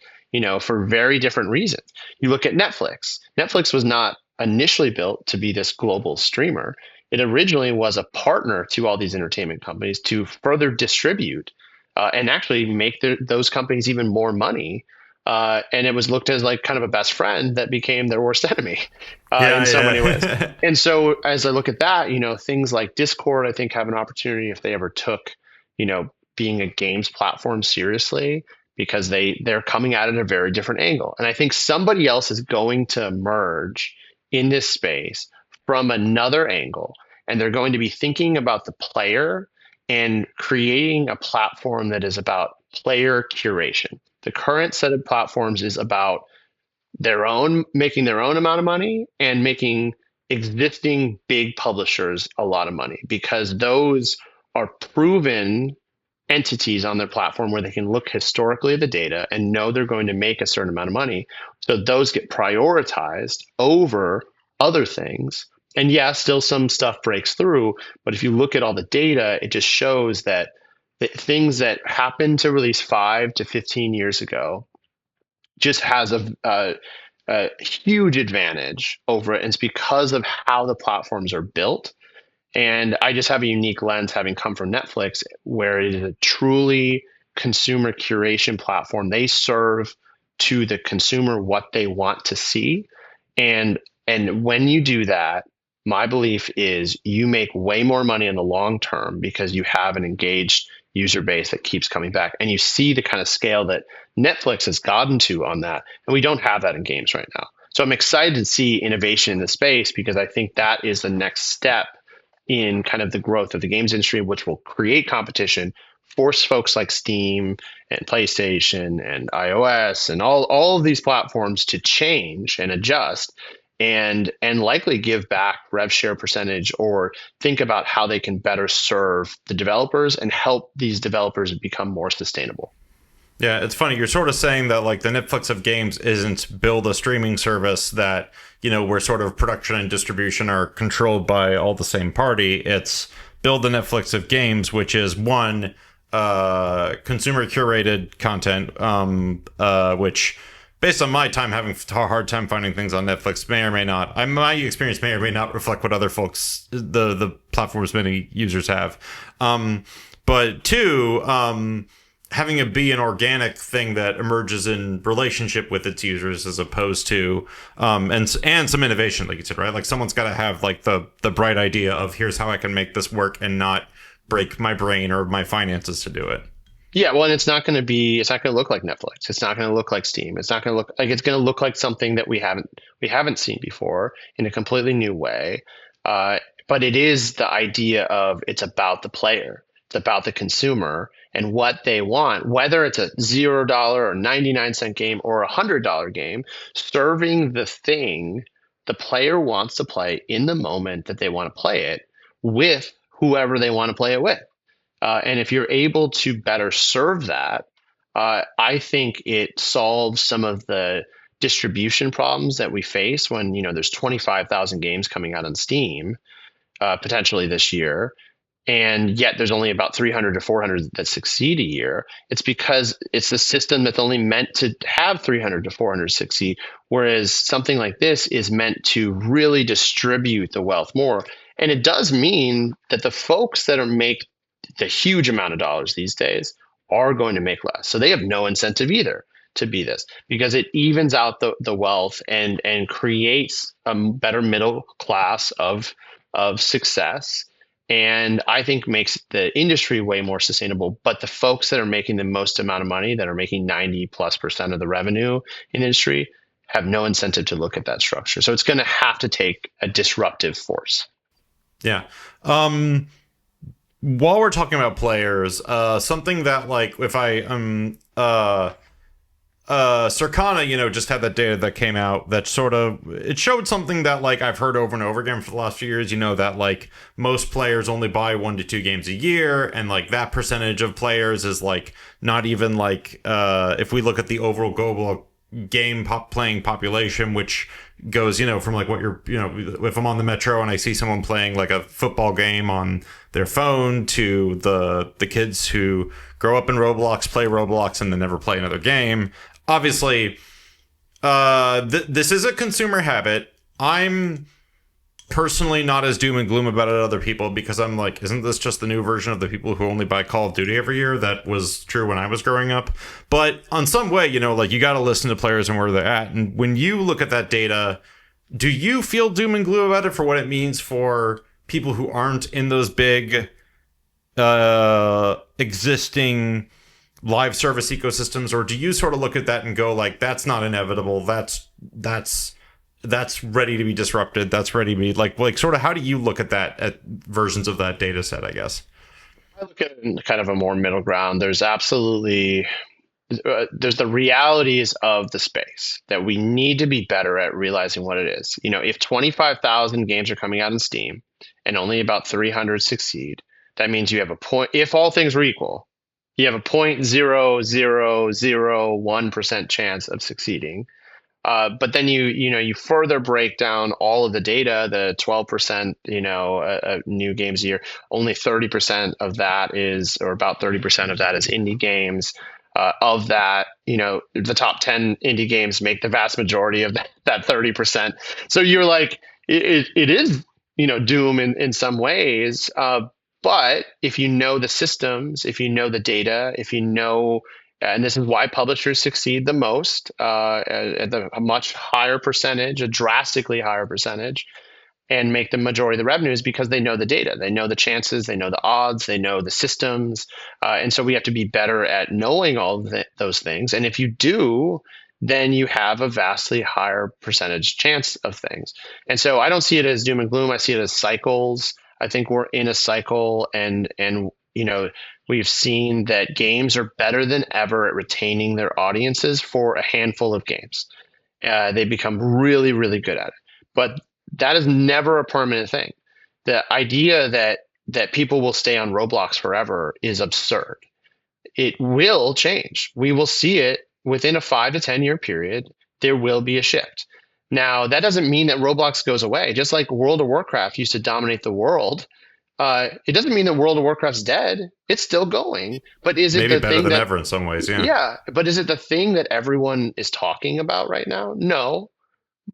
for very different reasons. You look at Netflix. Netflix was not initially built to be this global streamer. It originally was a partner to all these entertainment companies to further distribute and actually make those companies even more money. And it was looked as like kind of a best friend that became their worst enemy in so many ways. Yeah. And so as I look at that, things like Discord, I think have an opportunity if they ever took, being a games platform seriously, because they're coming at it at a very different angle. And I think somebody else is going to emerge in this space from another angle. And they're going to be thinking about the player and creating a platform that is about player curation. The current set of platforms is about making their own amount of money and making existing big publishers a lot of money, because those are proven entities on their platform where they can look historically at the data and know they're going to make a certain amount of money. So those get prioritized over other things. And yeah, still some stuff breaks through, but if you look at all the data, it just shows that the things that happened to release 5 to 15 years ago just has a huge advantage over it. And it's because of how the platforms are built. And I just have a unique lens having come from Netflix, where it is a truly consumer curation platform. They serve to the consumer what they want to see. And when you do that, my belief is you make way more money in the long term because you have an engaged user base that keeps coming back. And you see the kind of scale that Netflix has gotten to on that. And we don't have that in games right now. So I'm excited to see innovation in the space, because I think that is the next step in kind of the growth of the games industry, which will create competition, force folks like Steam and PlayStation and iOS and all of these platforms to change and adjust, and likely give back rev share percentage, or think about how they can better serve the developers and help these developers become more sustainable. Yeah, it's funny. You're sort of saying that like the Netflix of games isn't build a streaming service that, where sort of production and distribution are controlled by all the same party. It's build the Netflix of games, which is one, consumer curated content, which based on my time having a hard time finding things on Netflix may or may not, my experience may or may not reflect what other folks, the platforms many users have. But two, having it be an organic thing that emerges in relationship with its users, as opposed to and some innovation, like you said, right? Like someone's got to have like the bright idea of here's how I can make this work and not break my brain or my finances to do it. Yeah, well, and it's not going to look like Netflix. It's not going to look like Steam. It's going to look like something that we haven't seen before in a completely new way. But it is the idea of it's about the player. It's about the consumer and what they want, whether it's a $0 or 99-cent game or a $100 game, serving the thing the player wants to play in the moment that they want to play it with whoever they want to play it with. And if you're able to better serve that, I think it solves some of the distribution problems that we face when, there's 25,000 games coming out on Steam potentially this year, and yet there's only about 300 to 400 that succeed a year. It's because it's the system that's only meant to have 300 to 400 succeed, whereas something like this is meant to really distribute the wealth more. And it does mean that the folks that make the huge amount of dollars these days are going to make less. So they have no incentive either to be this, because it evens out the wealth and creates a better middle class of success. And I think makes the industry way more sustainable. But the folks that are making the most amount of money, that are making 90+% of the revenue in the industry, have no incentive to look at that structure. So it's going to have to take a disruptive force. Yeah. While we're talking about players, something that like if I Circana, just had that data that came out that sort of it showed something that like I've heard over and over again for the last few years. That like most players only buy 1 to 2 games a year, and like that percentage of players is like not even like if we look at the overall global game playing population, which goes from like what you're if I'm on the metro and I see someone playing like a football game on their phone to the kids who grow up in Roblox, play Roblox, and then never play another game. Obviously, this is a consumer habit. I'm personally not as doom and gloom about it as other people, because I'm like, isn't this just the new version of the people who only buy Call of Duty every year? That was true when I was growing up. But on some way, like you got to listen to players and where they're at. And when you look at that data, do you feel doom and gloom about it for what it means for people who aren't in those big existing live service ecosystems, or do you sort of look at that and go like, that's not inevitable, that's ready to be disrupted, that's ready to be like sort of, how do you look at that, at versions of that data set, I guess? I look at it in kind of a more middle ground. There's absolutely there's the realities of the space that we need to be better at realizing what it is. If 25,000 games are coming out in Steam and only about 300 succeed, that means you have a point. If all things were equal, you have a 0.0001% chance of succeeding. But then you further break down all of the data, the 12%, new games a year, only 30% of that is, or about 30% of that is indie games. Of that, the top 10 indie games make the vast majority of that 30%. So you're like, it is, doom in some ways. But if you know the systems, if you know the data, if you know, and this is why publishers succeed the most at a much higher percentage, a drastically higher percentage, and make the majority of the revenues, because they know the data, they know the chances, they know the odds, they know the systems. And so we have to be better at knowing all of those things. And if you do, then you have a vastly higher percentage chance of things. And so I don't see it as doom and gloom. I see it as cycles. I think we're in a cycle, and we've seen that games are better than ever at retaining their audiences for a handful of games. They become really, really good at it. But that is never a permanent thing. The idea that people will stay on Roblox forever is absurd. It will change. We will see it within a 5 to 10 year period. There will be a shift. Now, that doesn't mean that Roblox goes away. Just like World of Warcraft used to dominate the world, it doesn't mean that World of Warcraft's dead. It's still going. But is it maybe the better thing than that, ever in some ways? Yeah. Yeah. But is it the thing that everyone is talking about right now? No.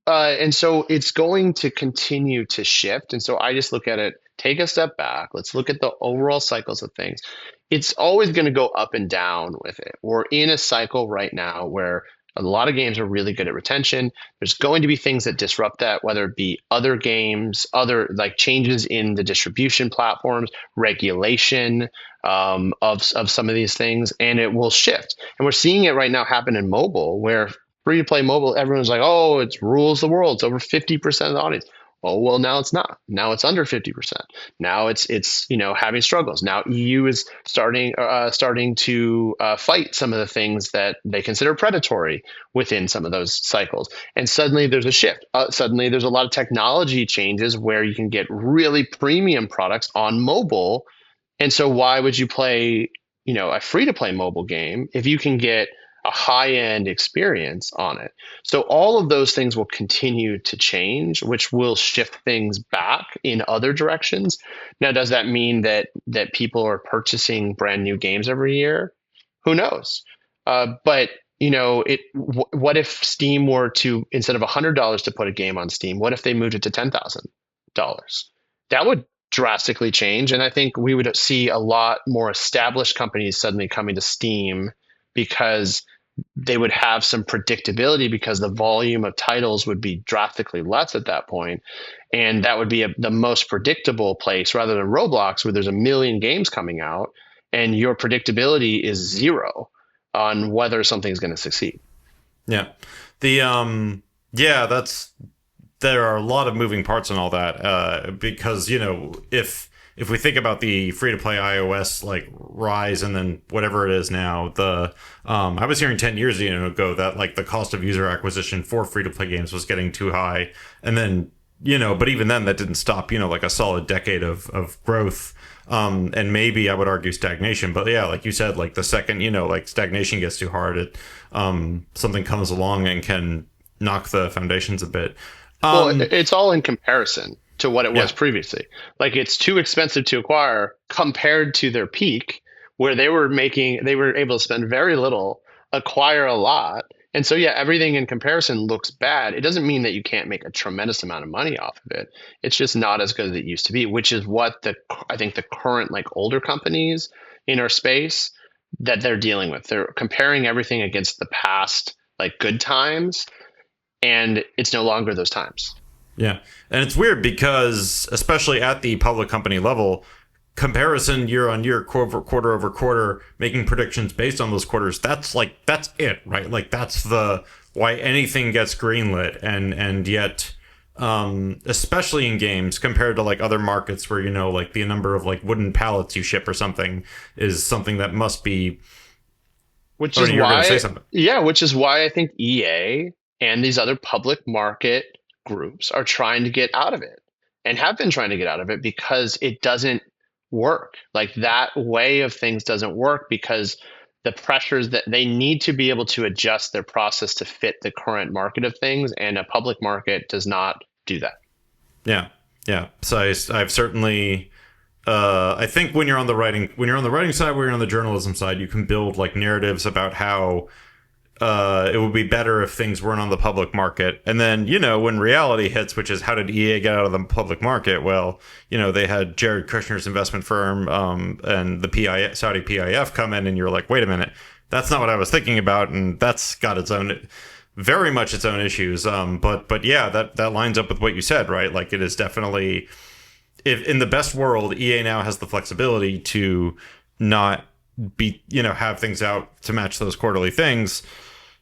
And so it's going to continue to shift. And so I just look at it, take a step back. Let's look at the overall cycles of things. It's always going to go up and down with it. We're in a cycle right now where a lot of games are really good at retention. There's going to be things that disrupt that, whether it be other games, other like changes in the distribution platforms, regulation of some of these things, and it will shift. And we're seeing it right now happen in mobile, where free to play mobile, everyone's like, oh, it rules the world. It's over 50% of the audience. Oh, well, now it's not. Now it's under 50%. Now it's having struggles. Now EU is starting to fight some of the things that they consider predatory within some of those cycles. And suddenly there's a shift. Suddenly there's a lot of technology changes where you can get really premium products on mobile. And so why would you play, a free to play mobile game if you can get a high-end experience on it? So all of those things will continue to change, which will shift things back in other directions. Now, does that mean that people are purchasing brand new games every year? Who knows? But what if Steam were to, instead of $100 to put a game on Steam, what if they moved it to $10,000? That would drastically change, and I think we would see a lot more established companies suddenly coming to Steam, because they would have some predictability, because the volume of titles would be drastically less at that point. And that would be the most predictable place, rather than Roblox, where there's a million games coming out and your predictability is zero on whether something's going to succeed. Yeah. There are a lot of moving parts in all that, because, if if we think about the free to play iOS like rise and then whatever it is now, the I was hearing 10 years ago that like the cost of user acquisition for free to play games was getting too high, and then but even then that didn't stop like a solid decade of growth. And maybe I would argue stagnation, but yeah, like you said, like the second like stagnation gets too hard, something comes along and can knock the foundations a bit. Well, Um, it's all in comparison to what it was yeah, previously. Like it's too expensive to acquire compared to their peak, where they were able to spend very little, acquire a lot. And so, yeah, everything in comparison looks bad. It doesn't mean that you can't make a tremendous amount of money off of it. It's just not as good as it used to be, which is what I think the current like older companies in our space that they're dealing with. They're comparing everything against the past, like good times, and it's no longer those times. yeah, and it's weird because especially at the public company level, comparison year on year, quarter over quarter, making predictions based on those quarters. That's it, right? Like that's the why anything gets greenlit, and yet, especially in games compared to like other markets where like the number of like wooden pallets you ship or something is something that must be. Which Oh, is you're going to say why, something. yeah, which is why I think EA and these other public market groups are trying to get out of it and have been trying to get out of it because it doesn't work. Like that way of things doesn't work because the pressures that they need to be able to adjust their process to fit the current market of things, and a public market does not do that. Yeah, yeah. So I've certainly. I think when you're on the writing side, when you're on the journalism side, you can build like narratives about how it would be better if things weren't on the public market. And then, when reality hits, which is how did EA get out of the public market? Well, they had Jared Kushner's investment firm and the Saudi PIF come in, and you're like, wait a minute, that's not what I was thinking about, and that's got its own. Very much its own issues, but yeah, that lines up with what you said, right? Like it is definitely, if in the best world, EA now has the flexibility to not be, have things out to match those quarterly things.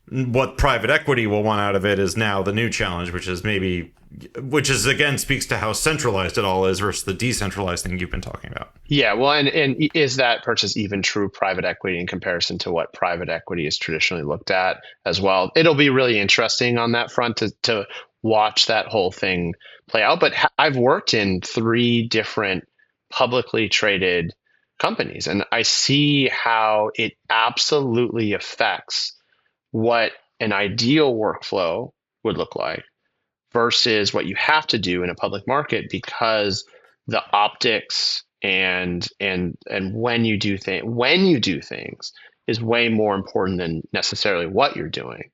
What private equity will want out of it is now the new challenge, which is again speaks to how centralized it all is versus the decentralized thing you've been talking about. Yeah, well, and is that purchase even true private equity in comparison to what private equity is traditionally looked at as well? It'll be really interesting on that front to watch that whole thing play out. But I've worked in three different publicly traded companies, and I see how it absolutely affects what an ideal workflow would look like versus what you have to do in a public market, because the optics and when you do things is way more important than necessarily what you're doing,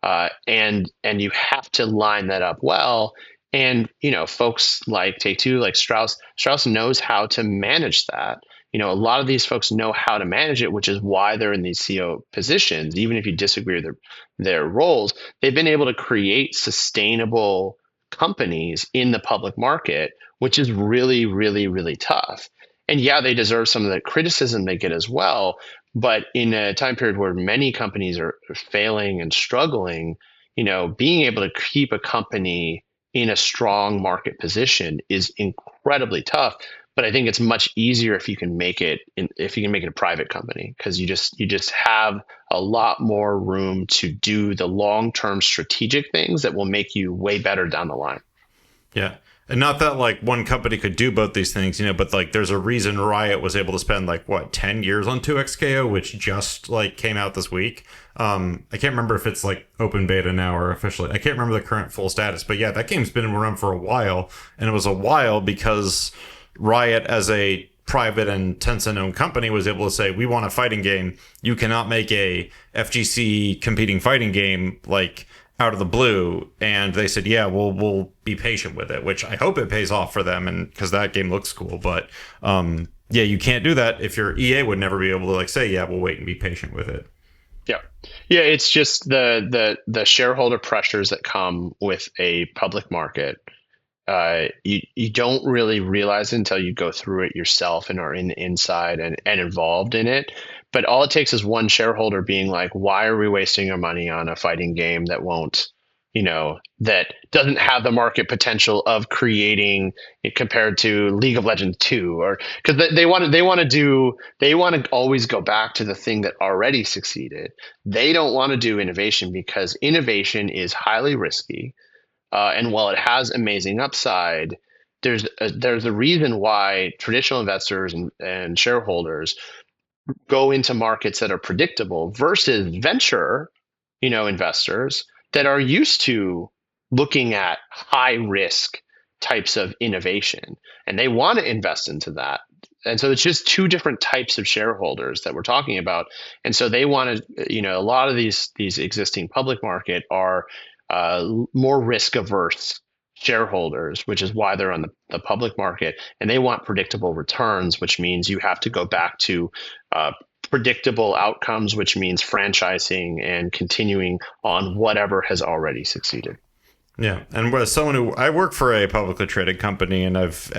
and you have to line that up well. And folks like Take Two, like Strauss knows how to manage that. A lot of these folks know how to manage it, which is why they're in these CEO positions. Even if you disagree with their roles, they've been able to create sustainable companies in the public market, which is really, really, really tough. And yeah, they deserve some of the criticism they get as well. But in a time period where many companies are failing and struggling, being able to keep a company in a strong market position is incredibly tough. But I think it's much easier if you can make it a private company, because you just have a lot more room to do the long-term strategic things that will make you way better down the line. Yeah. And not that like one company could do both these things, but like there's a reason Riot was able to spend like what 10 years on 2XKO, which just like came out this week. I can't remember if it's like open beta now or officially. I can't remember the current full status, but yeah, that game's been around for a while, and it was a while because Riot, as a private and Tencent owned company, was able to say, we want a fighting game. You cannot make a FGC competing fighting game like out of the blue. And they said, yeah, we'll be patient with it, which I hope it pays off for them, and because that game looks cool. But yeah, you can't do that if your EA would never be able to like say, yeah, we'll wait and be patient with it. Yeah. Yeah, it's just the shareholder pressures that come with a public market. You don't really realize it until you go through it yourself and are inside and involved in it. But all it takes is one shareholder being like, why are we wasting our money on a fighting game that won't, that doesn't have the market potential of creating it compared to League of Legends 2, or because they want to always go back to the thing that already succeeded. They don't want to do innovation because innovation is highly risky. And while it has amazing upside, there's a reason why traditional investors and shareholders go into markets that are predictable versus venture, investors that are used to looking at high risk types of innovation, and they want to invest into that. And so it's just two different types of shareholders that we're talking about. And so they want to, a lot of these existing public market are more risk averse shareholders, which is why they're on the public market, and they want predictable returns, which means you have to go back to predictable outcomes, which means franchising and continuing on whatever has already succeeded. Yeah, and as someone who I work for a publicly traded company, and I've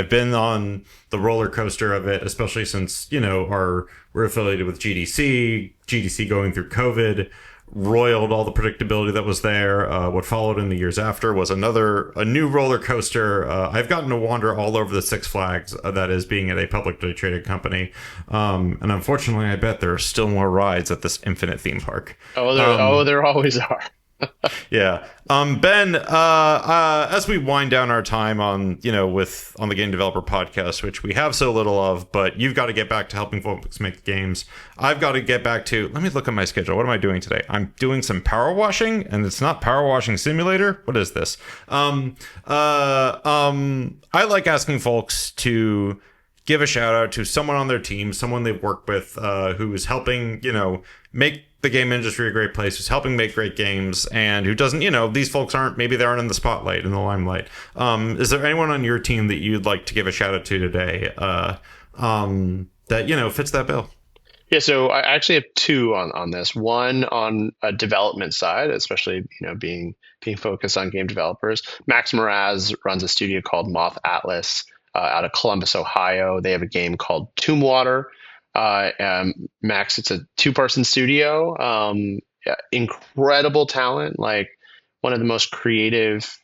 been on the roller coaster of it, especially since we're affiliated with GDC going through COVID, roiled all the predictability that was there. What followed in the years after was a new roller coaster. I've gotten to wander all over the Six Flags that is being at a publicly traded company, and unfortunately, I bet there are still more rides at this infinite theme park. There always are. Yeah. Ben, as we wind down our time on the Game Developer Podcast, which we have so little of, but you've got to get back to helping folks make games. I've got to get back to, let me look at my schedule. What am I doing today? I'm doing some power washing, and it's not Power Washing Simulator. What is this? I like asking folks to give a shout out to someone on their team, someone they've worked with, who is helping, make the game industry a great place, who's helping make great games, and who doesn't, these folks aren't in the spotlight, in the limelight. Is there anyone on your team that you'd like to give a shout out to today that, fits that bill? Yeah, so I actually have two on this. One on a development side, especially, being focused on game developers. Max Mraz runs a studio called Moth Atlas out of Columbus, Ohio. They have a game called Tomb Water. Max, it's a 2-person studio, incredible talent, like one of the most creative,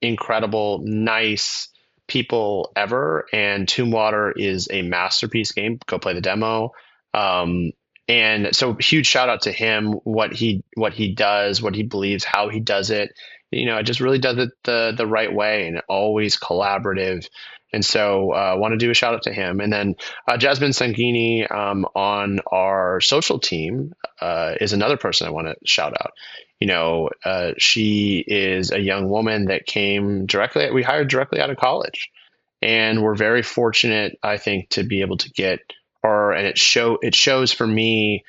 incredible, nice people ever. And Tomb Water is a masterpiece game. Go play the demo. And so huge shout out to him, what he does, what he believes, how he does it. It just really does it the right way, and always collaborative. And so I want to do a shout out to him. And then Jasmine Sanghini on our social team is another person I want to shout out. She is a young woman that we hired directly out of college. And we're very fortunate, I think, to be able to get her. And it shows for me,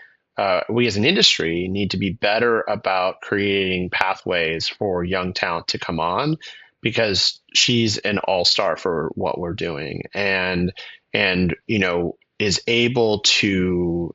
we as an industry need to be better about creating pathways for young talent to come on, because she's an all-star for what we're doing, and is able to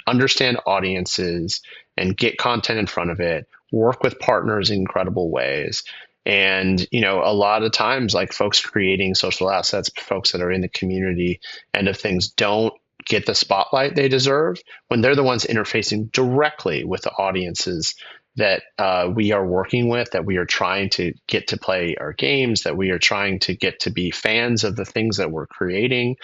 understand audiences and get content in front of it, work with partners in incredible ways. And, a lot of times, like, folks creating social assets, folks that are in the community end of things, don't get the spotlight they deserve when they're the ones interfacing directly with the audiences that we are working with, that we are trying to get to play our games, that we are trying to get to be fans of the things that we're creating.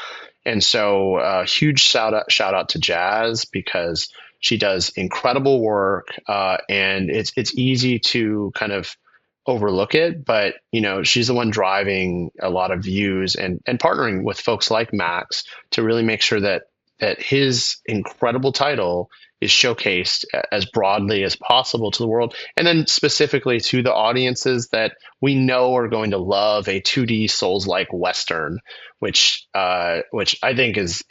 And so huge shout out to Jazz, because she does incredible work, and it's easy to kind of overlook it, but she's the one driving a lot of views and partnering with folks like Max to really make sure that his incredible title is showcased as broadly as possible to the world, and then specifically to the audiences that we know are going to love a 2D Souls-like Western, which I think is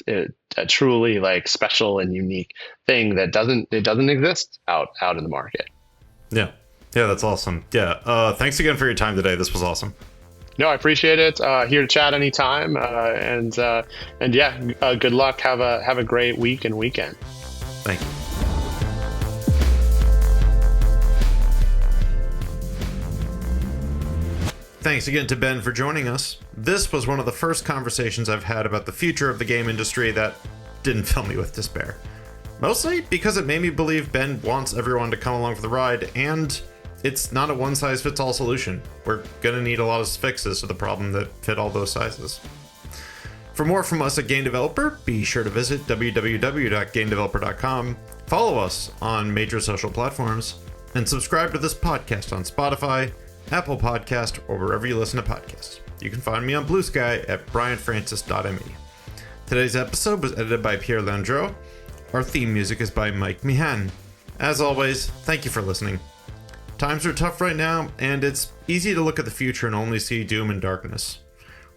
a truly, like, special and unique thing that doesn't exist out in the market. Yeah, that's awesome. Yeah, thanks again for your time today. This was awesome. No, I appreciate it. Here to chat anytime, and yeah, good luck. Have a great week and weekend. Thank you. Thanks again to Ben for joining us. This was one of the first conversations I've had about the future of the game industry that didn't fill me with despair. Mostly because it made me believe Ben wants everyone to come along for the ride, and it's not a one-size-fits-all solution. We're gonna need a lot of fixes to the problem that fit all those sizes. For more from us at Game Developer, be sure to visit www.gamedeveloper.com, follow us on major social platforms, and subscribe to this podcast on Spotify, Apple Podcast, or wherever you listen to podcasts. You can find me on Blue Sky at brianfrancis.me. Today's episode was edited by Pierre Landriau. Our theme music is by Mike Meehan. As always, thank you for listening. Times are tough right now, and it's easy to look at the future and only see doom and darkness.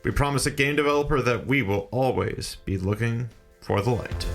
We promise at Game Developer that we will always be looking for the light.